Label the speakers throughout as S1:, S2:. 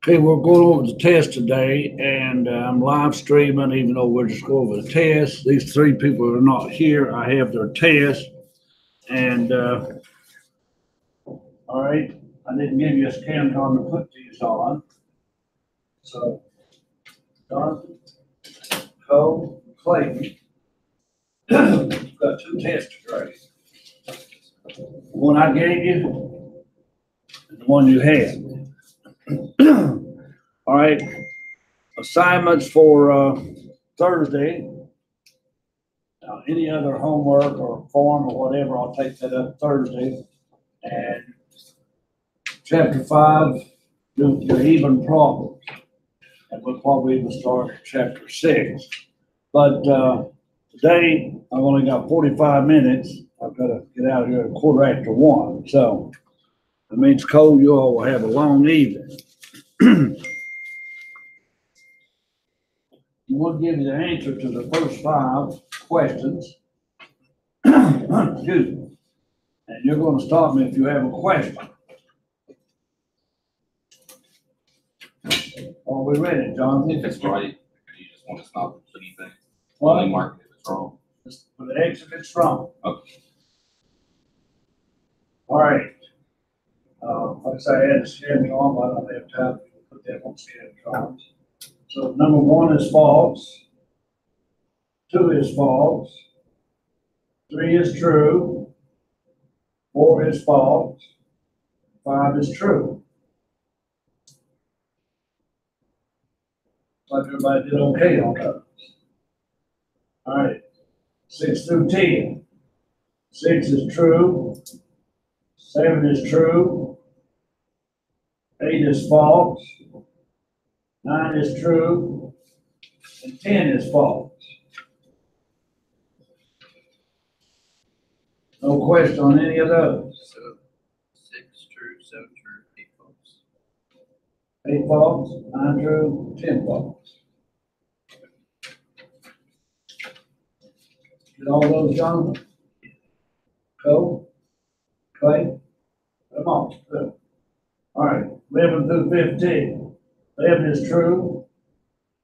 S1: Okay, we're going over the test today, and I'm live streaming, even though we're just going over the test. These three people are not here. I have their test, and all right, I didn't give you a scan on to put these on. So, Jonathan, Cole, Clayton, you've got two tests today. The one I gave you, and the one you had. All right, assignments for Thursday. Any other homework or form or whatever, I'll take that up Thursday. And chapter 5, do your even problems. And we'll probably even start at chapter 6. But today, I've only got 45 minutes. I've got to get out of here at 1:15. So that means, Cole, you all will have a long evening. We'll give you the answer to the first 5 questions. Excuse me. And you're going to stop me if you have a question. Are we ready, Jonathan?
S2: If it's right, you just want to stop anything.
S1: Well,
S2: Only mark it if it's wrong.
S1: just put the X if it's wrong.
S2: Okay.
S1: All right. Like I say, I had a schedule on, but I don't have time to put that on schedule. So number 1 is false. 2 is false. 3 is true. 4 is false. 5 is true. Like everybody did okay on those. All right. 6 through 10. 6 is true. 7 is true. 8 is false. 9 is true. And 10 is false. No question on any of those.
S2: So 6 true, 7 true, 8 false.
S1: 8 false, 9 true, 10 false. Did all those, John? Cole? Clay? Come on. Good. All right, 11 through 15. 11 is true.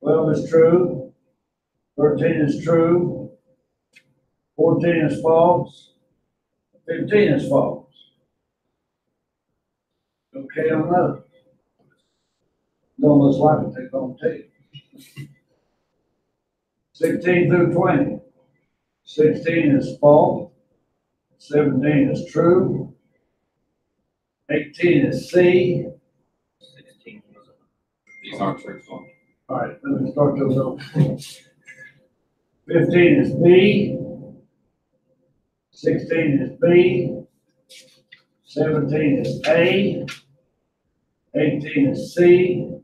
S1: 12 is true. 13 is true. 14 is false. 15 is false. Okay on those. Don't look like it, they're gonna take. 16 through 20. 16 is false. 17 is true. 18 is C.
S2: 16 was these aren't true. So
S1: All right, let me start those over. 15 is B. 16 is B. 17 is A. 18 is C.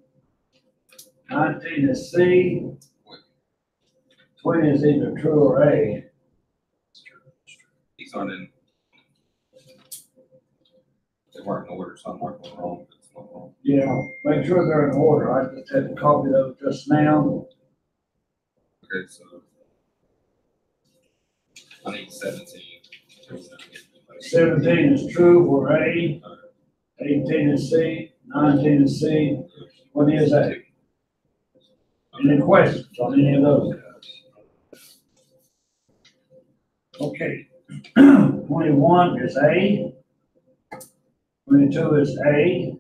S1: 19 is C. 20 is either true or A.
S2: these aren't in. They weren't in order, so I'm marking them wrong. But it's not wrong.
S1: Yeah, make sure they're in order. I just had to copy those just now.
S2: Okay, so I need 17.
S1: 17 is true for A. 18 is C. 19 is C. 20 is A. Any questions on any of those guys? Okay. 21 is A. 22 is A.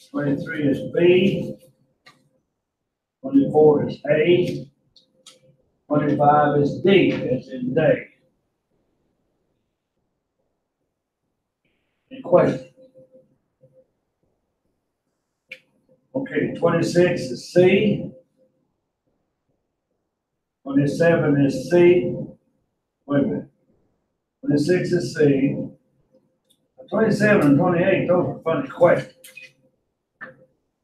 S1: 23 is B. 24 is A. 25 is D, as in day. Any questions? Okay, 26 is C. 27 is C. Wait a minute. 26 is C. 27 and 28, those are funny questions.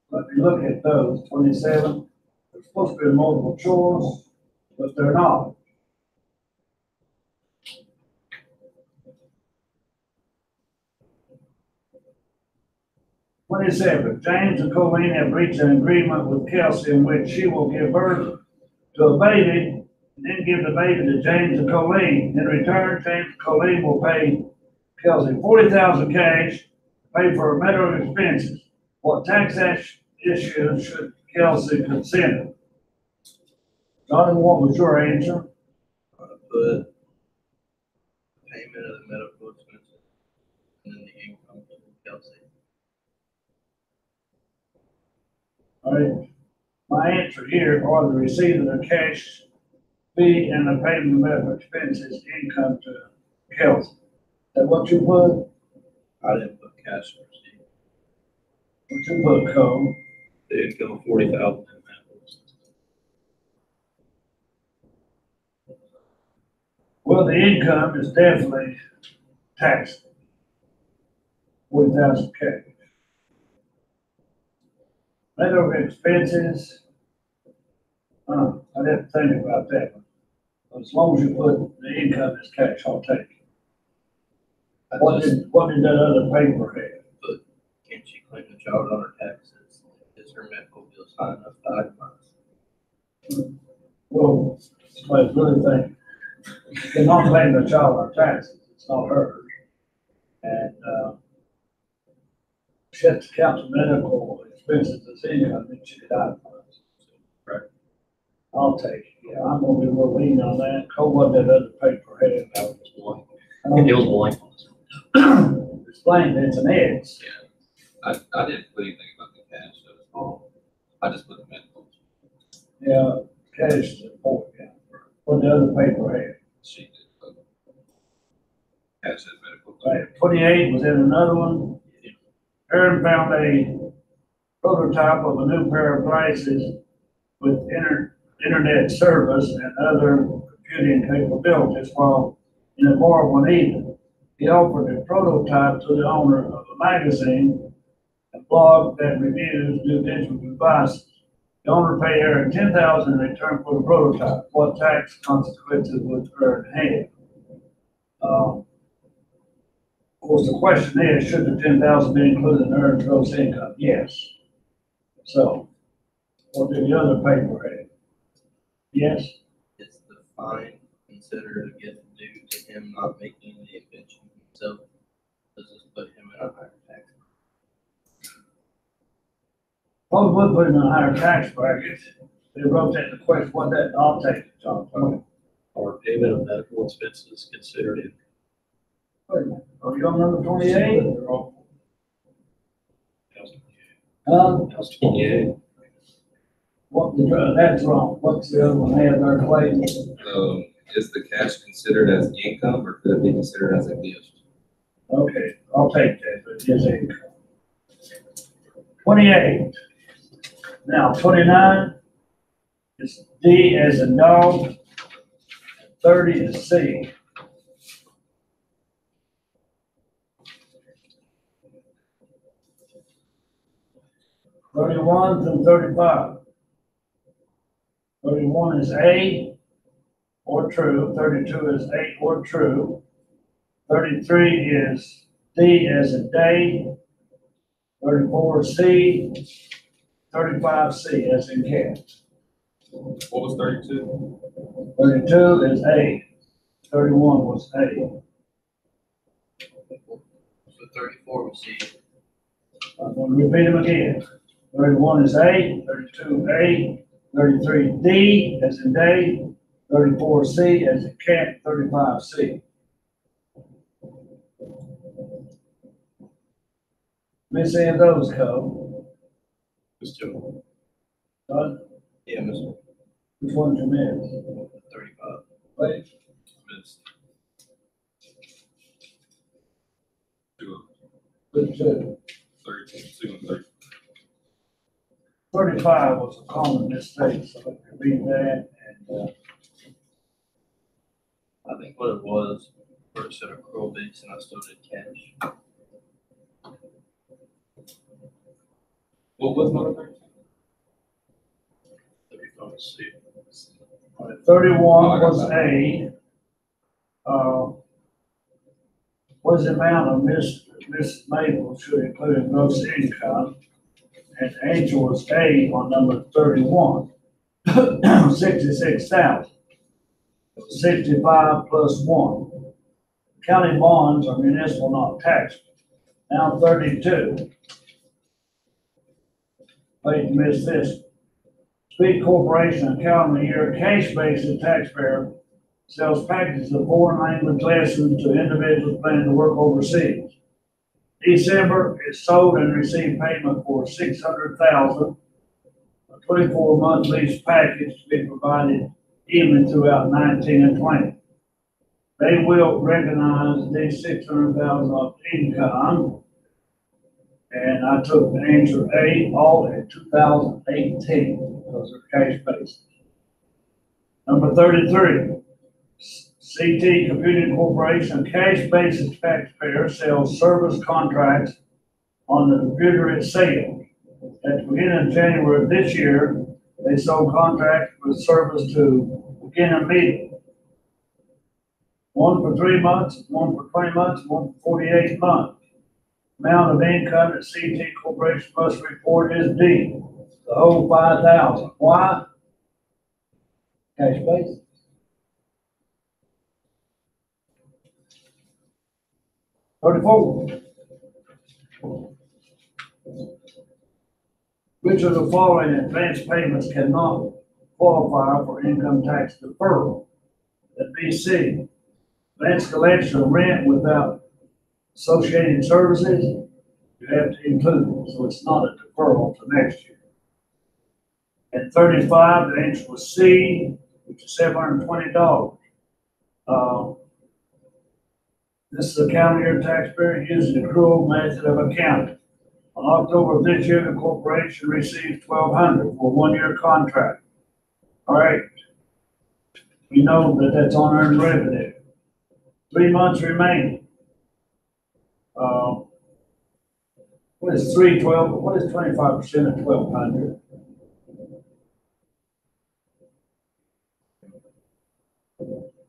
S1: Let me look at those. 27, they're supposed to be multiple choice, but they're not. "27. James and Colleen have reached an agreement with Kelsey in which she will give birth to a baby and then give the baby to James and Colleen. In return, James and Colleen will pay Kelsey $40,000 cash, pay for her medical expenses. What tax issue should Kelsey consider? Jonathan, what was your answer?
S2: Put payment of the medical expenses and then the income to Kelsey.
S1: All right, my answer here are the receipt of the cash fee and the payment of medical expenses income to Kelsey. Is that what you put?
S2: I didn't put cash receipt.
S1: What you put, Cole?
S2: The income of 40,000 in medical expenses.
S1: Well, the income is definitely taxed. 40,000 cash. Medical expenses, I'd have to think about that one. But as long as you put the income as cash, I'll take it. What did that other paper have?
S2: But can she claim the child on her taxes? Is her medical bill high enough to itemize?
S1: Well, somebody's really thinking, you cannot claim the child on taxes, it's not hers. And, she has to count the medical expenses as income, then she could itemize.
S2: Right.
S1: I'll take it, yeah, I'm gonna be a little lean on that. Cole, what that other paper had?
S2: That was blank.
S1: Um,
S2: It was blank on this one.
S1: Explain, it's an X.
S3: I didn't put anything about the cash, so it's all, I just put the medical.
S1: Yeah, cash is important, yeah. What the other paper had.
S3: She did, but cash is medical.
S1: Right, 28 was in another one. Aaron found a prototype of a new pair of glasses with internet service and other computing capabilities while in a bar one evening. He offered a prototype to the owner of a magazine, a blog that reviews new digital devices. The owner paid Aaron $10,000 in return for the prototype. What tax consequences would Aaron have? Of course, the question is, should the $10,000 be included in Aaron's gross income? Yes. So, what did the other paper have? Yes?
S2: Is the fine considered a gift due to him not making the invention himself? Does this put him in a higher tax?
S1: Probably would put him in a higher tax bracket. They wrote that in the question, what that, I'll take it, John.
S2: Or payment of medical expenses considered in?
S1: Wait a minute, are you on number 28?
S2: That's 28.
S1: That's wrong. What's the other one have there, Clayton?
S3: Is the cash considered as income or could it be considered as a gift?
S1: Okay, I'll take that, but it is income. 28. Now, 29 is D as in dog, and 30 is C. Thirty-one through 35. 31 is A or true, 32 is A or true, 33 is D as in day, 34 is C, 35 C as in cat.
S3: What was 32?
S1: 32 is A, 31 was A.
S2: So 34 was C.
S1: I'm gonna repeat them again. 31 is A, 32 A, 33 D as in day, 34 C as in cat, 35 C. Miss any of those, Cole?
S2: Mr.
S1: Done?
S2: Yeah, Mr.
S1: Which one did you miss?
S2: 35.
S1: Wait,
S3: Missed. Two,
S1: which,
S3: 32 and 30.
S1: 35 was a common mistake, so I can read that and,
S2: I think what it was, first set of accrual dates and I still did cash.
S3: What was number 32?
S2: 35 was C.
S1: 31 was A. Was the amount of Miss Mabel should include in gross income? And Angel was A on number 31. 66,000. 65 plus 1. County bonds are municipal, not taxable. Now 32. Late to miss this. Speed Corporation, a calendar year cash basis taxpayer, sells packages of foreign language lessons to individuals planning to work overseas. December, it sold and received payment for $600,000, a 24-month lease package to be provided evenly throughout 19 and 20. They will recognize these $600,000 of income, and I took the answer A, all in 2018, because they're cash based. Number 33, CT Computing Corporation, cash basis taxpayer, sells service contracts on the computer it sells. At the beginning of January of this year, they sold contracts with service to Beginning Media. One for 3 months, one for 20 months, one for 48 months. Amount of income that CT Corporation must report is D, the whole 5,000. Why? Cash basis. $34. Which of the following advance payments cannot qualify for income tax deferral? That be C, advance collection of rent without associated services, you have to include it, so it's not a deferral to next year. At 35, the answer was C, which is $720. This is a calendar year taxpayer using the accrual method of accounting. On October of this year, the corporation received $1,200 for a 1-year contract. All right. We know that that's unearned revenue. 3 months remaining. What is 312? What is 25% of 1,200?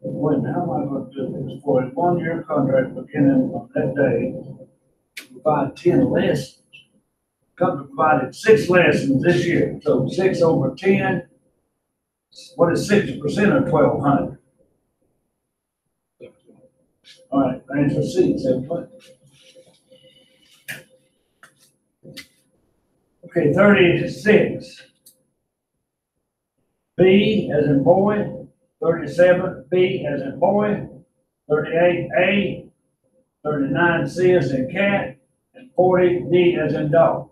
S1: Wait, how am I going to do this? For a 1-year contract beginning on that day, provide 10 lessons. Company provided 6 lessons this year, so 6 over 10. What is 60% of 1,200? All right, answer C, 720. Okay, 36. B as in boy. 37, B as in boy. 38, A. 39, C as in cat. And 40, D as in dog.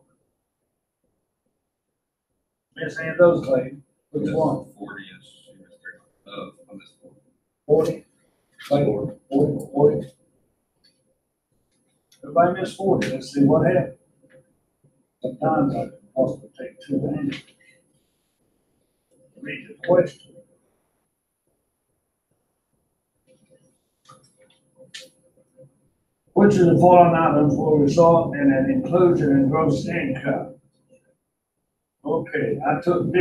S1: Miss any of those, Clayton? Which one?
S3: 40 is, I missed
S1: 40. Clayton, 40. Everybody missed 40. Let's see what happened. Sometimes I can possibly take 2 answers. Read the question. Which of the following items will result in an inclusion in gross income? Okay, I took D.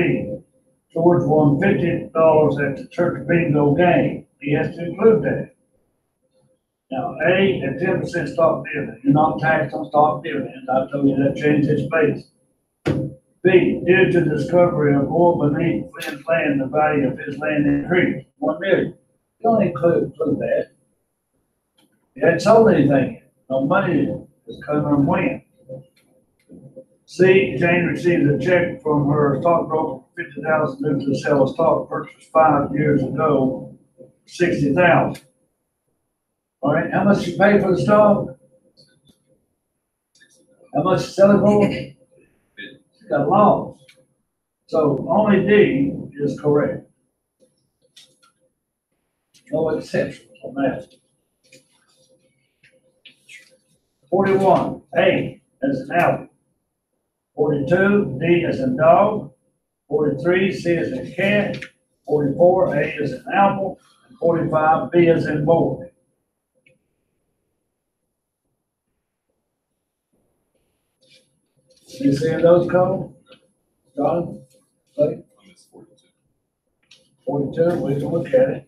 S1: George won $50 at the church bingo game. He has to include that. Now, A, at 10% stock dividend. You're not taxed on stock dividends. I told you that changed its base. B, due to discovery of oil beneath Flynn's land, the value of his land increased. $1 million. You don't include that. He hadn't sold anything. No money is coming and went. C, Jane received a check from her stockbroker for $50,000 due to the sale of stock purchased 5 years ago, $60,000. All right, how much you pay for the stock? How much you sell it for? She got lost. So only D is correct. No exceptions on that. 41, A as an apple. 42, D as in dog. 43, C as in cat. 44, A as in apple. And 45, B as in boy. You see those colors? John? Clay?
S3: I missed 42.
S1: 42, we can look at it.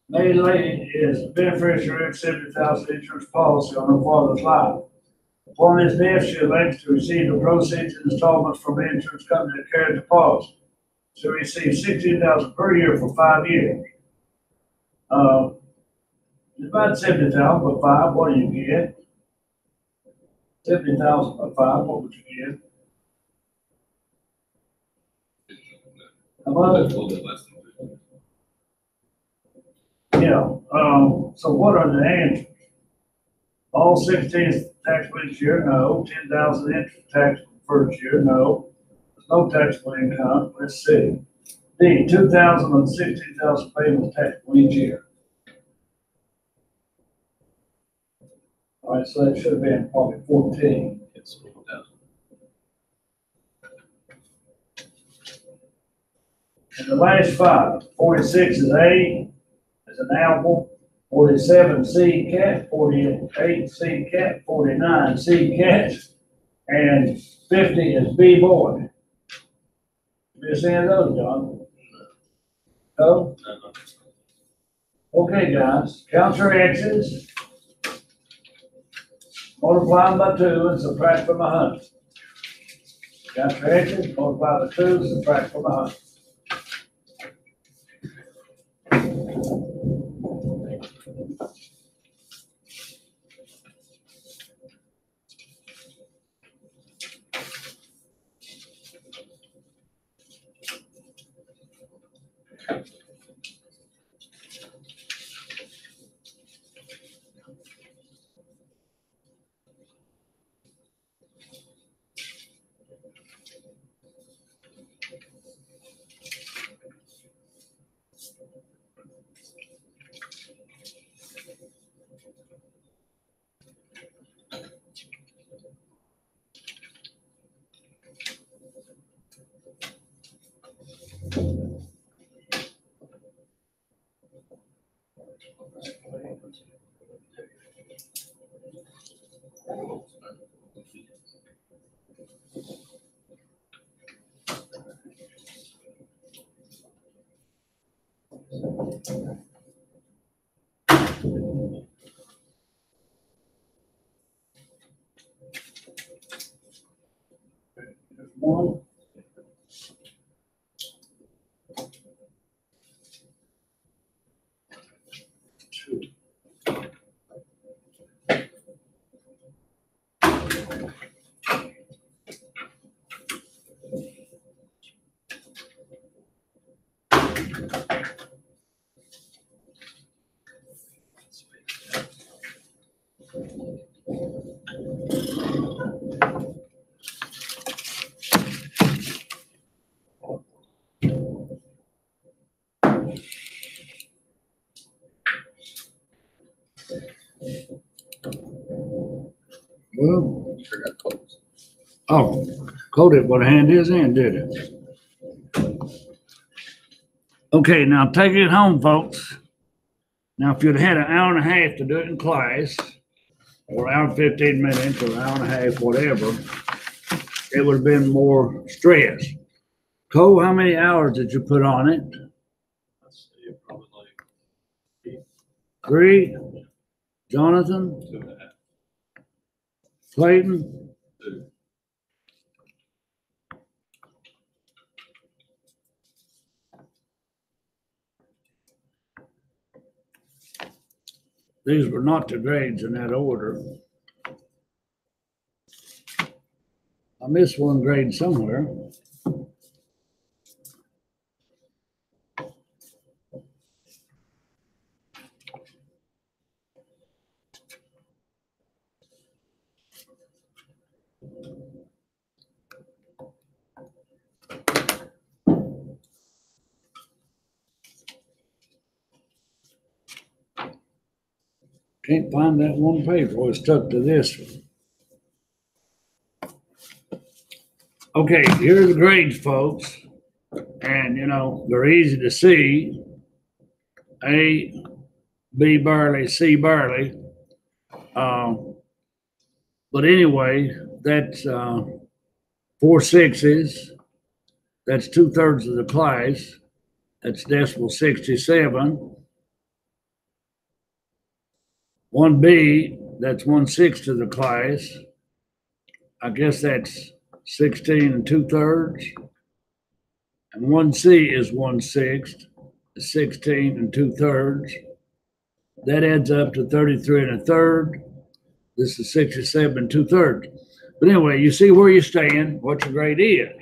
S1: May Lady is beneficiary of $70,000 insurance policy on her father's life. Upon his death, she elects to receive the proceeds and installments from the insurance company that carries the policy. She receives $16,000 per year for 5 years. About 70,000 for five, what do you get? 70,000 for five, what would you get? How
S3: A
S1: much?
S3: little bit less than 50.
S1: Yeah, so what are the answers? All 16 taxable each year, no. 10,000 interest taxable first year, no. There's no taxable income, let's see. D, 2,000 and 16,000 payments taxable each year. All right, so that should have been probably 14.
S3: It's 4,000.
S1: And the last five, 46 is A, is an apple, 47 C cat, 48 C cat, 49 C cat, and 50 is B boy. You see any of those, John? No?
S2: No.
S1: Okay, guys, count your X's. Multiply them by 2 and subtract from 100. Count your X's, multiply by 2, subtract from 100. There's 1. 2. Well,
S2: You forgot codes.
S1: oh, coded what a hand is in, did it? Okay, now take it home, folks. Now, if you'd had an hour and a half to do it in class, or an hour and 15 minutes, or an hour and a half, whatever, it would have been more stress. Cole, how many hours did you put on it?
S3: Let's see, probably like
S1: 3? Jonathan?
S3: 2.5.
S1: Clayton?
S3: 2.
S1: These were not the grades in that order. I missed one grade somewhere. Can't find that one paper. It's stuck to this one. Okay, here are the grades, folks. And, you know, they're easy to see. A, B barely, C barely. But anyway, that's 4 6s. That's 2/3 of the class. That's decimal 67. 1B, that's 1/6 of the class. I guess that's 16 2/3. And 1C is 1/6, 16 2/3. That adds up to 33 1/3. This is 67 2/3. But anyway, you see where you stand, what your grade is.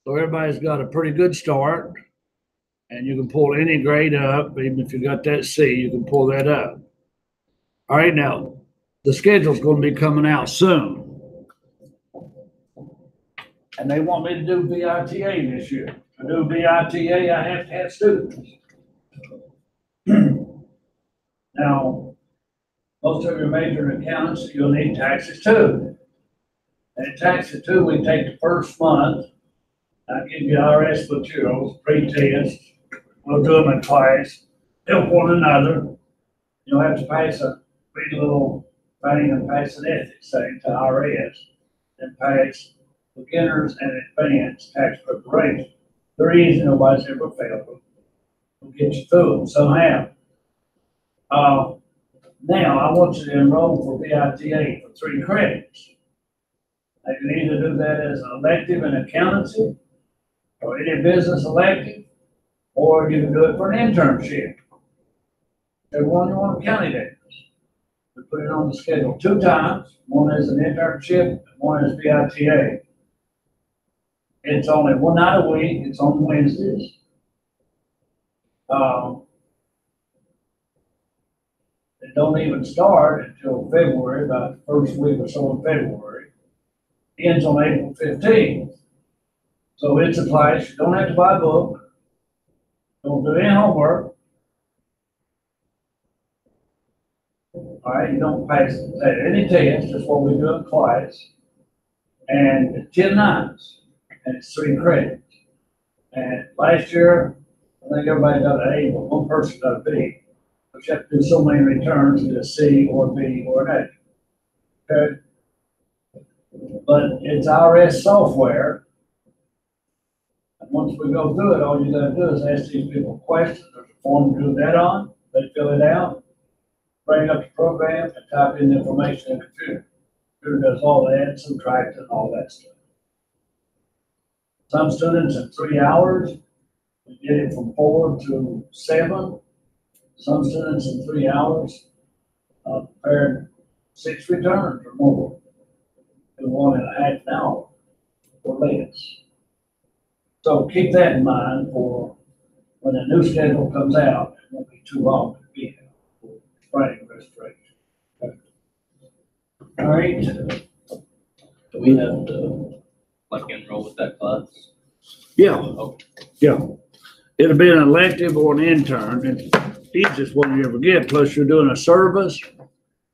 S1: So everybody's got a pretty good start, and you can pull any grade up. Even if you got that C, you can pull that up. All right, now the schedule's going to be coming out soon. And they want me to do VITA this year. To do VITA, I have to have students. Now, most of your major accountants, you'll need taxes too. And taxes too, we take the first month. I give you IRS materials, pre-test. We'll do them in class, help one another. You'll have to pass read a little thing and pass an ethics thing to IRS, and pass beginners and advanced tax preparation. They're easy, nobody's ever failed them. We'll get you through them somehow. Now, I want you to enroll for VITA for 3 credits. I can either do that as an elective in accountancy, or any business elective, or you can do it for an internship. Everyone you want to count it as. We put it on the schedule 2 times. One is an internship, and one is VITA. It's only 1 night a week. It's on Wednesdays. It don't even start until February, about the first week or so in February. Ends on April 15th. So it's a class. You don't have to buy a book. Don't do any homework. All right, you don't pass any test. That's what we do in class. And it's 10 nights, and it's 3 credits. And last year, I think everybody got an A, but one person got a B. But you have to do so many returns to get a C or a B or an A. Okay? But it's IRS software. And once we go through it, all you gotta do is ask these people questions. There's a form to do that on. They fill it out, bring up the program, and type in the information in the computer. The computer does all that, subtract, and all that stuff. Some students in 3 hours, we get it from 4 to 7. Some students in 3 hours prepared 6 returns or more. In 1.5 hours or less. So keep that in mind for when the new schedule comes out. It won't be too long to be out for spring restoration. Okay. All right.
S2: Do we have to enroll with that class?
S1: Yeah.
S2: Okay.
S1: Yeah. It'll be an elective or an intern. It's the easiest one you ever get. Plus, you're doing a service.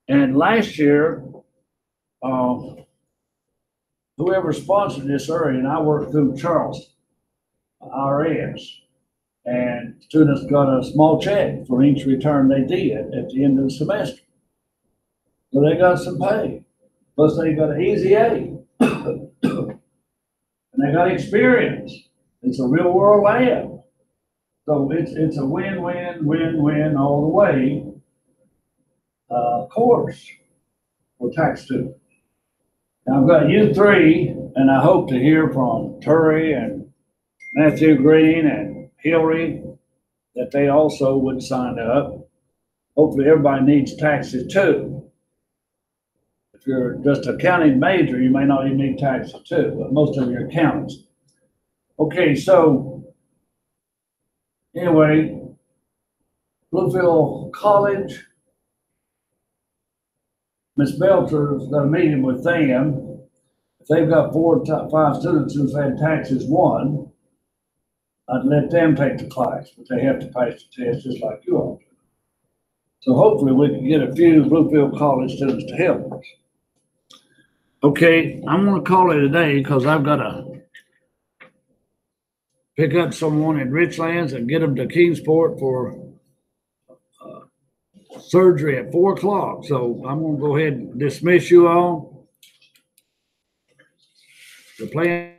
S1: And last year, whoever sponsored this area, and I worked through Charleston, IRS, and students got a small check for each return they did at the end of the semester. So they got some pay. Plus, they got an easy A. And they got experience. It's a real world lab. So it's a win-win all the way course for tax students. Now I've got you 3, and I hope to hear from Terry and Matthew Green and Hillary that they also would sign up. Hopefully everybody needs taxes too. If you're just an accounting major, you may not even need taxes too, but most of your accountants. Okay, so anyway, Bluefield College, Miss Belcher's got a meeting with them. If they've got 4 or 5 students who've had taxes 1, I'd let them take the class, but they have to pass the test just like you all do. So hopefully we can get a few Bluefield College students to help us. Okay, I'm gonna call it a day because I've got to pick up someone in Richlands and get them to Kingsport for surgery at 4 o'clock. So I'm going to go ahead and dismiss you all. The plan